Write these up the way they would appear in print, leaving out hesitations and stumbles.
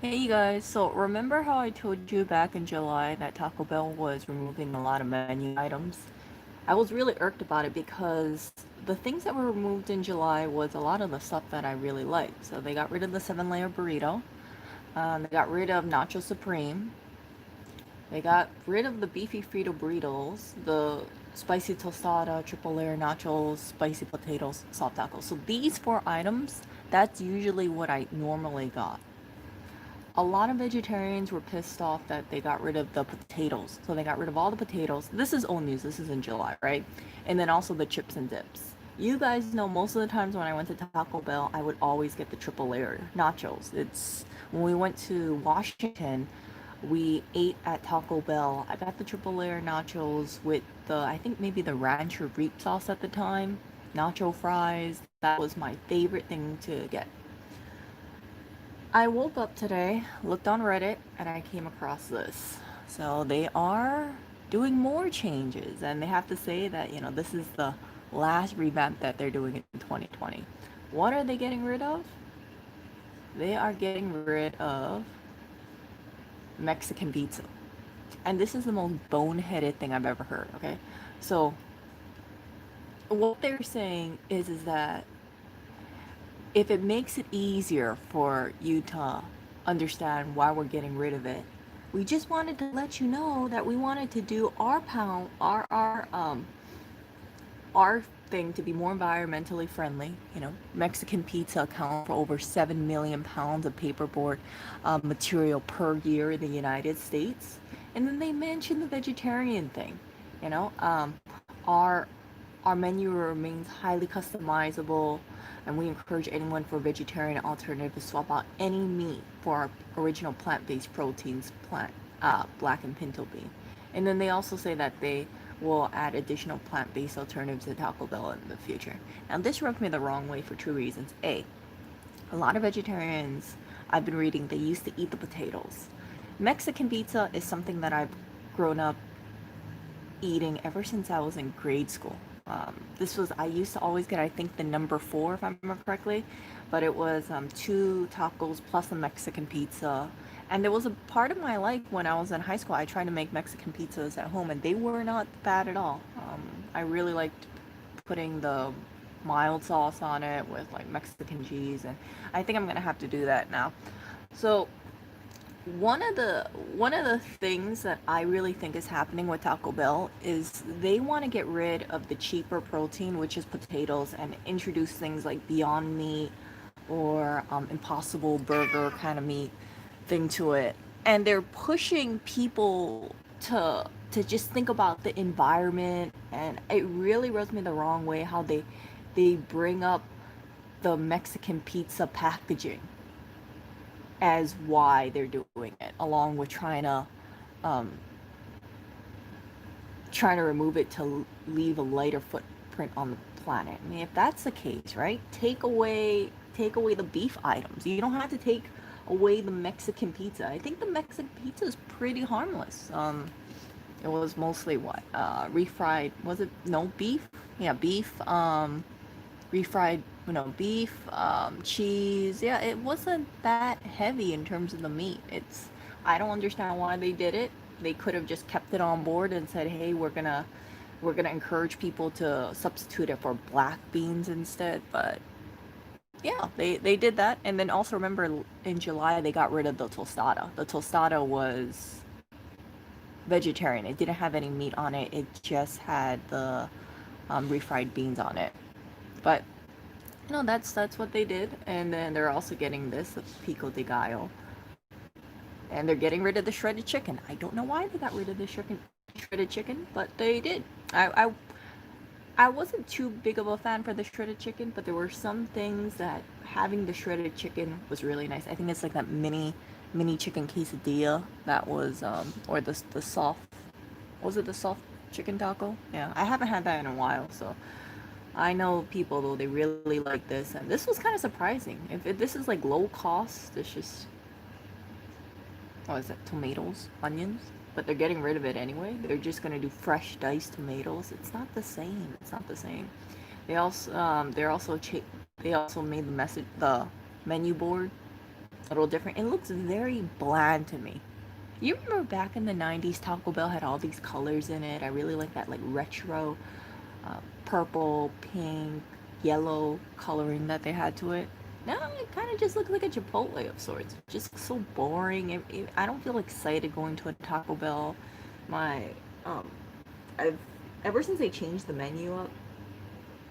Hey you guys, so remember how I told you back in July that Taco Bell was removing a lot of menu items? I was really irked about it because the things that were removed in July was a lot of the stuff that I really liked. So they got rid of the 7-layer burrito, they got rid of Nacho Supreme, they got rid of the beefy Frito burritos, the spicy tostada, triple layer nachos, spicy potatoes, soft tacos. So these four items, that's usually what I normally got. A lot of vegetarians were pissed off that they got rid of the potatoes. So they got rid of all the potatoes. This is old news. This is in July, right? And then also the chips and dips. You guys know most of the times when I went to Taco Bell, I would always get the triple layer nachos. It's when we went to Washington, we ate at Taco Bell. I got the triple layer nachos with the, I think maybe the ranch or reap sauce at the time, nacho fries. That was my favorite thing to get. I woke up today, looked on Reddit, and I came across this. So they are doing more changes, and they have to say that, this is the last revamp that they're doing in 2020. What are they getting rid of? They are getting rid of Mexican pizza. And this is the most boneheaded thing I've ever heard, okay? So, what they're saying is that if it makes it easier for you to understand why we're getting rid of it, we just wanted to let you know that we wanted to do our pound our thing to be more environmentally friendly. Mexican pizza accounts for over 7 million pounds of paperboard material per year in the United States. And then they mentioned the vegetarian thing. You know, um, our our menu remains highly customizable, and we encourage anyone for a vegetarian alternative to swap out any meat for our original plant-based proteins, black and pinto bean. And then they also say that they will add additional plant-based alternatives to Taco Bell in the future. Now, this rubbed me the wrong way for two reasons. A lot of vegetarians I've been reading, they used to eat the potatoes. Mexican pizza is something that I've grown up eating ever since I was in grade school. I used to always get, I think, the number four, if I remember correctly, but it was two tacos plus a Mexican pizza. And there was a part of my life when I was in high school, I tried to make Mexican pizzas at home, and they were not bad at all. I really liked putting the mild sauce on it with like Mexican cheese, and I think I'm gonna have to do that now. So one of the things that I really think is happening with Taco Bell is they want to get rid of the cheaper protein, which is potatoes, and introduce things like Beyond Meat or Impossible Burger kind of meat thing to it. And they're pushing people to just think about the environment, and it really rubs me the wrong way how they bring up the Mexican pizza packaging as why they're doing it, along with um, trying to remove it to leave a lighter footprint on the planet. I mean, if that's the case, right? Take away the beef items. You don't have to take away the Mexican pizza. I think the Mexican pizza is pretty harmless. It was mostly what refried. Was it no beef? Yeah, beef. Refried, beef, cheese. Yeah, it wasn't that heavy in terms of the meat. I don't understand why they did it. They could have just kept it on board and said, "Hey, we're gonna encourage people to substitute it for black beans instead." But yeah, they did that. And then also remember in July they got rid of the tostada. The tostada was vegetarian. It didn't have any meat on it. It just had the refried beans on it. But no, that's what they did, and then they're also getting this pico de gallo, and they're getting rid of the shredded chicken. I don't know why they got rid of the shredded chicken, but they did. I wasn't too big of a fan for the shredded chicken, but there were some things that having the shredded chicken was really nice. I think it's like that mini chicken quesadilla that was or the soft, was it the soft chicken taco? Yeah, I haven't had that in a while, so I know people though they really like this, and this was kind of surprising. If this is like low cost, it's just what is it? Tomatoes, onions, but they're getting rid of it anyway. They're just gonna do fresh diced tomatoes. It's not the same. It's not the same. They also made the menu board little different. It looks very bland to me. You remember back in the 90s, Taco Bell had all these colors in it. I really like that, like retro purple, pink, yellow coloring that they had to it. Now it kind of just looks like a Chipotle of sorts. Just so boring. I don't feel excited going to a Taco Bell. My, um, I've ever since they changed the menu up,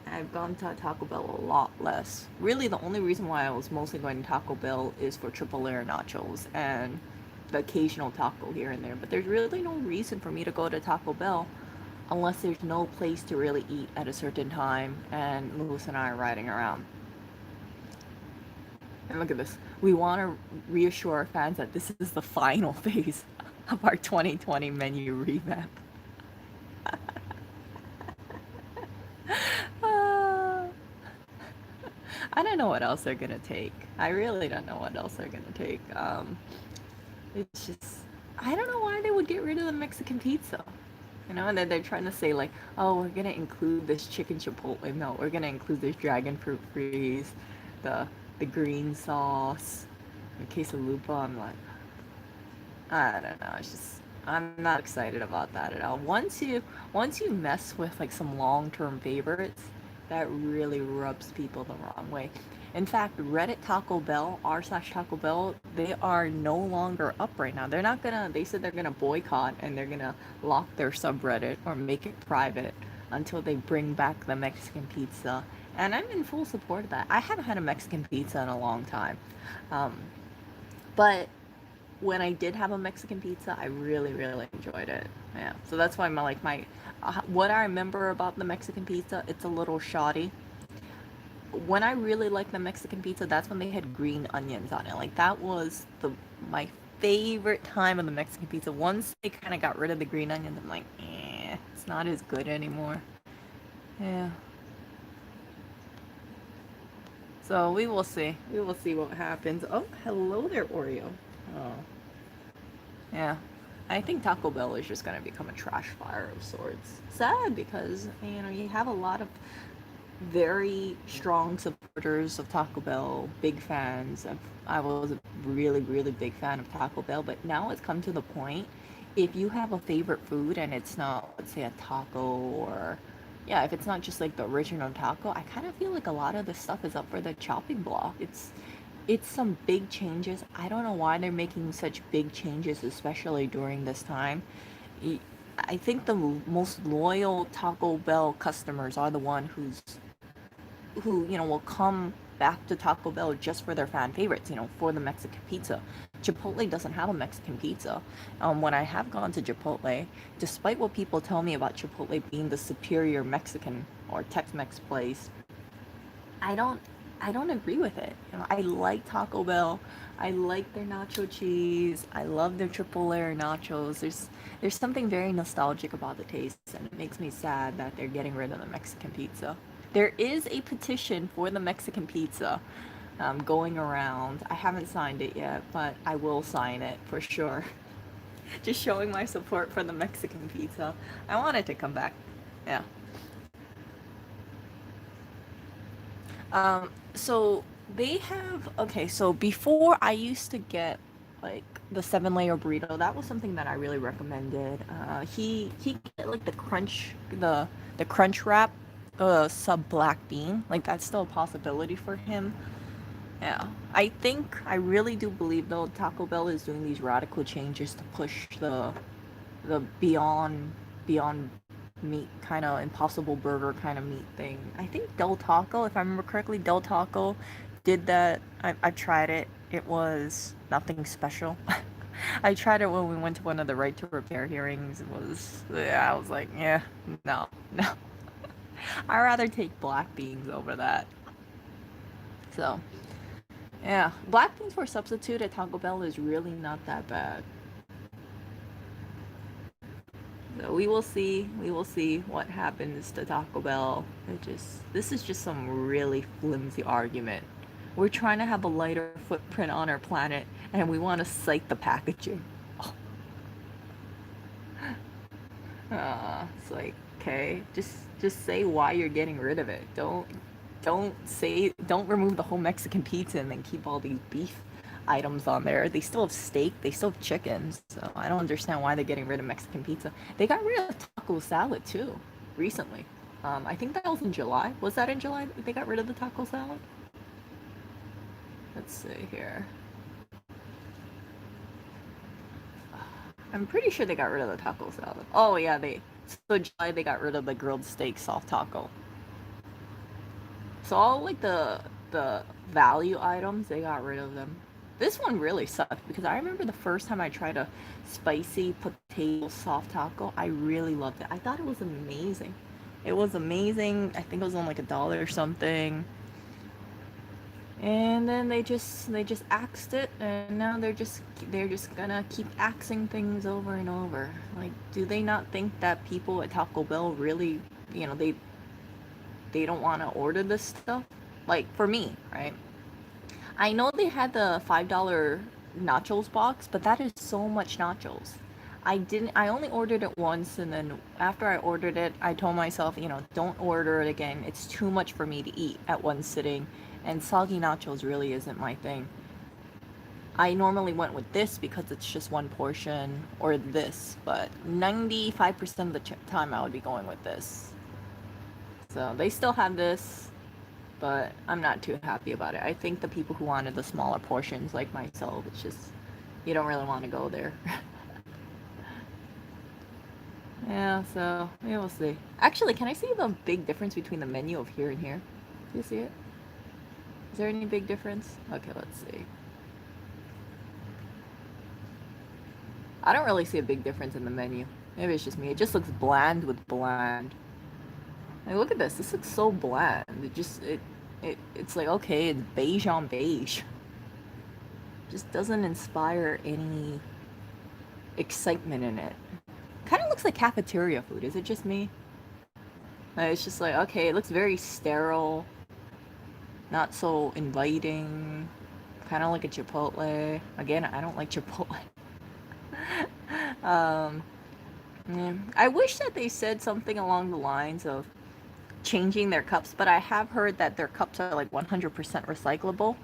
I've gone to Taco Bell a lot less. Really, the only reason why I was mostly going to Taco Bell is for triple layer nachos and the occasional taco here and there. But there's really no reason for me to go to Taco Bell unless there's no place to really eat at a certain time and Lewis and I are riding around. And look at this. We want to reassure our fans that this is the final phase of our 2020 menu revamp. uh, I don't know what else they're gonna take. I really don't know what else they're gonna take. It's just, I don't know why they would get rid of the Mexican pizza. You know, and then they're trying to say like, oh, we're gonna include this chicken chipotle. No, we're gonna include this dragon fruit freeze, the the green sauce, the quesalupa. I'm like, I don't know. It's just, I'm not excited about that at all. Once you mess with like some long-term favorites, that really rubs people the wrong way. In fact, Reddit Taco Bell, r/Taco Bell, they are no longer up right now. They're not gonna. They said they're gonna boycott and they're gonna lock their subreddit or make it private until they bring back the Mexican pizza. And I'm in full support of that. I haven't had a Mexican pizza in a long time, um, but when I did have a Mexican pizza, I really, really enjoyed it. Yeah. So that's why what I remember about the Mexican pizza, it's a little shoddy. When I really liked the Mexican pizza, that's when they had green onions on it. Like that was the my favorite time of the Mexican pizza. Once they kind of got rid of the green onions, I'm like, it's not as good anymore. Yeah. So we will see. We will see what happens. Oh, hello there, Oreo. Oh. Yeah. I think Taco Bell is just gonna become a trash fire of sorts. Sad because, you have a lot of very strong supporters of Taco Bell, big fans. I was a really, really big fan of Taco Bell, but now it's come to the point, if you have a favorite food and it's not, let's say, a taco or, yeah, if it's not just like the original taco, I kind of feel like a lot of the stuff is up for the chopping block. It's some big changes. I don't know why they're making such big changes, especially during this time. I think the most loyal Taco Bell customers are the one who will come back to Taco Bell just for their fan favorites, for the Mexican pizza. Chipotle doesn't have a Mexican pizza. When I have gone to Chipotle, despite what people tell me about Chipotle being the superior Mexican or Tex-Mex place, I don't I don't agree with it. I like Taco Bell. I like their nacho cheese. I love their triple layer nachos. There's something very nostalgic about the taste, and it makes me sad that they're getting rid of the Mexican pizza. There is a petition for the Mexican pizza going around. I haven't signed it yet, but I will sign it for sure. Just showing my support for the Mexican pizza. I want it to come back. Yeah. So they have, okay, so before I used to get like the 7 layer burrito. That was something that I really recommended. He get like the crunch wrap, sub black bean. Like that's still a possibility for him. Yeah. I really do believe though Taco Bell is doing these radical changes to push the beyond meat kind of impossible burger kind of meat thing. I think Del Taco, if I remember correctly, Del Taco did that. I tried it. It was nothing special. I tried it when we went to one of the right to repair hearings. It was, yeah, I was like, yeah, no, no. I'd rather take black beans over that. So, yeah, black beans for substitute at Taco Bell is really not that bad. So we will see. We will see what happens to Taco Bell. This is just some really flimsy argument. We're trying to have a lighter footprint on our planet, and we want to cite the packaging. Oh. It's like, okay, just say why you're getting rid of it. Don't remove the whole Mexican pizza and then keep all these beef items on there. They still have steak, they still have chicken. So I don't understand why they're getting rid of Mexican pizza. They got rid of taco salad too, recently. I think that was in July. Was that in July that they got rid of the taco salad? Let's see here. I'm pretty sure they got rid of the taco salad. Oh yeah, so July they got rid of the grilled steak soft taco. So all like the value items, they got rid of them. This one really sucked because I remember the first time I tried a spicy potato soft taco, I really loved it. I thought it was amazing. It was amazing. I think it was on like $1 or something. And then they just axed it, and now they're just gonna keep axing things over and over. Like, do they not think that people at Taco Bell really, they don't want to order this stuff? Like for me, right? I know they had the $5 nachos box, but that is so much nachos. I only ordered it once, and then after I ordered it, I told myself, don't order it again. It's too much for me to eat at one sitting, and soggy nachos really isn't my thing. I normally went with this because it's just one portion, or this, but 95% of the time I would be going with this. So they still have this, but I'm not too happy about it. I think the people who wanted the smaller portions, like myself, it's just, you don't really want to go there. Yeah, so, yeah, we'll see. Actually, can I see the big difference between the menu of here and here? Do you see it? Is there any big difference? Okay, let's see. I don't really see a big difference in the menu. Maybe it's just me. It just looks bland with bland. Like, look at this. This looks so bland. It's like, okay, it's beige on beige. Just doesn't inspire any excitement in it. Kind of looks like cafeteria food. Is it just me? It's just like, okay, it looks very sterile. Not so inviting. Kind of like a Chipotle. Again, I don't like Chipotle. Yeah. I wish that they said something along the lines of changing their cups, but I have heard that their cups are like 100% recyclable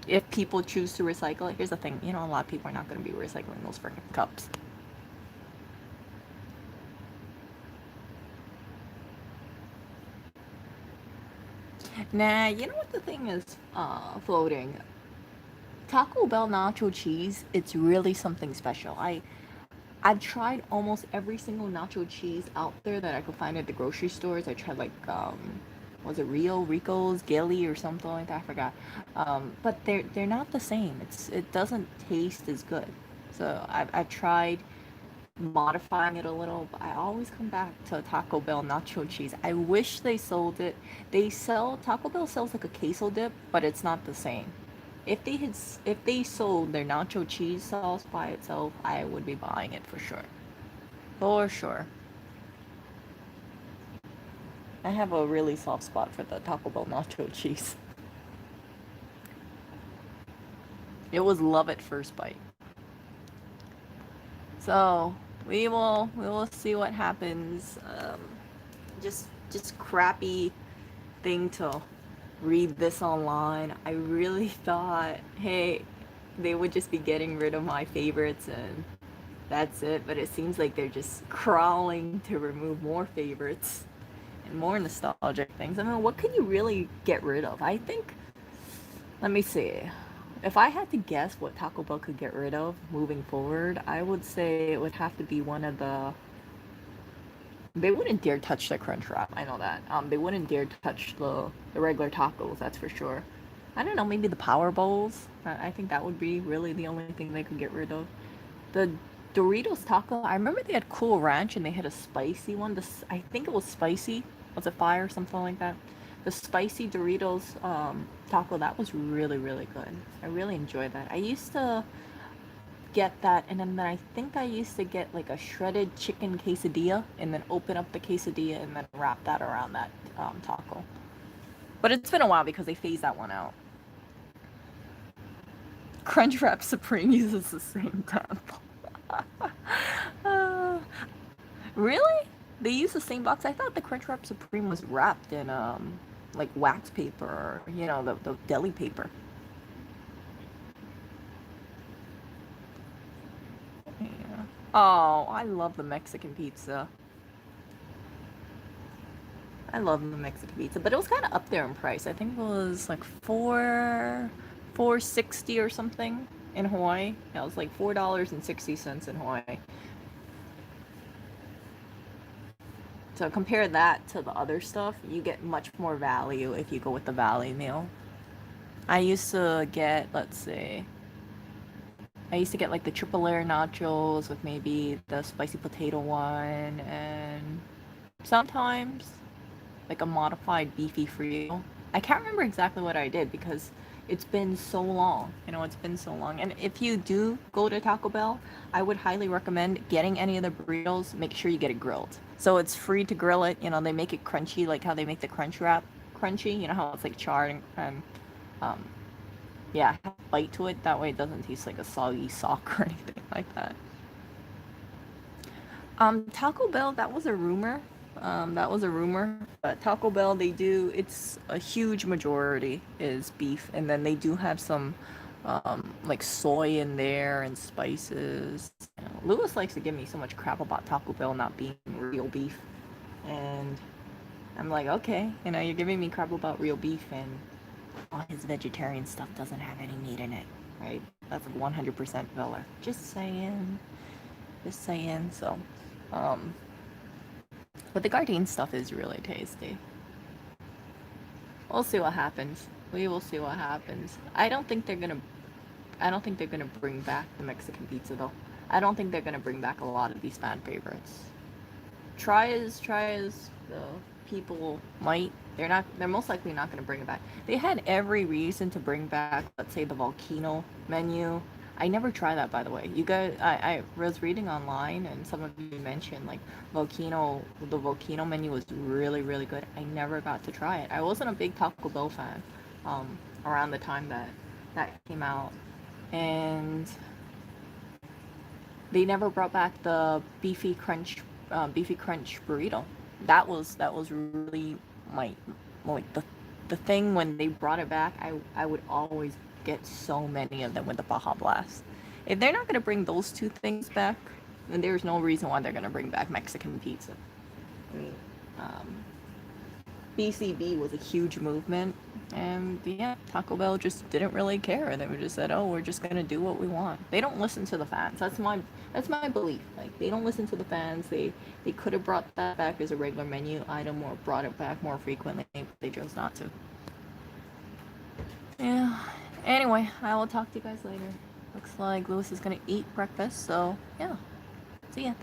if people choose to recycle it. Here's the thing, a lot of people are not going to be recycling those freaking cups. Nah, you know what the thing is floating? Taco Bell nacho cheese, it's really something special. I've tried almost every single nacho cheese out there that I could find at the grocery stores. I tried like was it Rico's, Gilly or something like that? I forgot. But they're not the same. It doesn't taste as good. So I've tried modifying it a little, but I always come back to Taco Bell nacho cheese. I wish they sold it. Taco Bell sells like a queso dip, but it's not the same. If they sold their nacho cheese sauce by itself, I would be buying it for sure. For sure. I have a really soft spot for the Taco Bell nacho cheese. It was love at first bite. So we will see what happens. Just crappy thing to read this online. I really thought, hey, they would just be getting rid of my favorites and that's it, but it seems like they're just crawling to remove more favorites and more nostalgic things. I mean, what can you really get rid of? I think, let me see. If I had to guess what Taco Bell could get rid of moving forward, I would say it would have to be one of the... They wouldn't dare touch the Crunch Wrap, I know that. They wouldn't dare touch the regular tacos, that's for sure. I don't know, maybe the Power Bowls. I think that would be really the only thing they could get rid of. The Doritos taco, I remember they had Cool Ranch and they had a spicy one. I think it was spicy. Was it fire or something like that? The spicy Doritos taco, that was really, really good. I really enjoyed that. I used to get that, and then I think I used to get like a shredded chicken quesadilla and then open up the quesadilla and then wrap that around that taco. But it's been a while because they phased that one out. Crunchwrap Supreme uses the same temple. Really? They use the same box? I thought the Crunchwrap Supreme was wrapped in like wax paper, or, the deli paper. Oh, I love the Mexican pizza. I love the Mexican pizza, but it was kind of up there in price. I think it was like 460 or something in Hawaii. Yeah, it was like $4.60 in Hawaii. So compare that to the other stuff, you get much more value if you go with the Valley meal. I used to get, let's see, I used to get like the triple layer nachos with maybe the spicy potato one, and sometimes like a modified beefy Frito. I can't remember exactly what I did because it's been so long. It's been so long. And if you do go to Taco Bell, I would highly recommend getting any of the burritos. Make sure you get it grilled. So it's free to grill it. They make it crunchy, like how they make the crunch wrap crunchy. You know how it's like charred and um, yeah, have a bite to it. That way it doesn't taste like a soggy sock or anything like that. Taco Bell, that was a rumor. That was a rumor. But Taco Bell, it's a huge majority is beef, and then they do have some like soy in there and spices. Lewis likes to give me so much crap about Taco Bell not being real beef, and I'm like, okay, you're giving me crap about real beef, and all his vegetarian stuff doesn't have any meat in it, right? That's 100% filler. Just saying. Just saying. So, um, but the Gardein stuff is really tasty. We'll see what happens. We will see what happens. I don't think they're gonna bring back the Mexican pizza though. I don't think they're gonna bring back a lot of these fan favorites. Try as the people might, they're most likely not gonna bring it back. They had every reason to bring back, let's say, the volcano menu. I never tried that, by the way. You guys, I was reading online and some of you mentioned like the volcano menu was really, really good. I never got to try it. I wasn't a big Taco Bell fan around the time that came out, and they never brought back the beefy crunch burrito. That was really my like the thing when they brought it back. I would always get so many of them with the Baja Blast. If they're not gonna bring those two things back, then there's no reason why they're gonna bring back Mexican pizza. I mean, um, BCB was a huge movement, and yeah, Taco Bell just didn't really care. They just said, "Oh, we're just gonna do what we want." They don't listen to the fans. That's my belief. Like they don't listen to the fans. They could have brought that back as a regular menu item or brought it back more frequently, but they chose not to. Yeah. Anyway, I will talk to you guys later. Looks like Lewis is gonna eat breakfast, so yeah. See ya.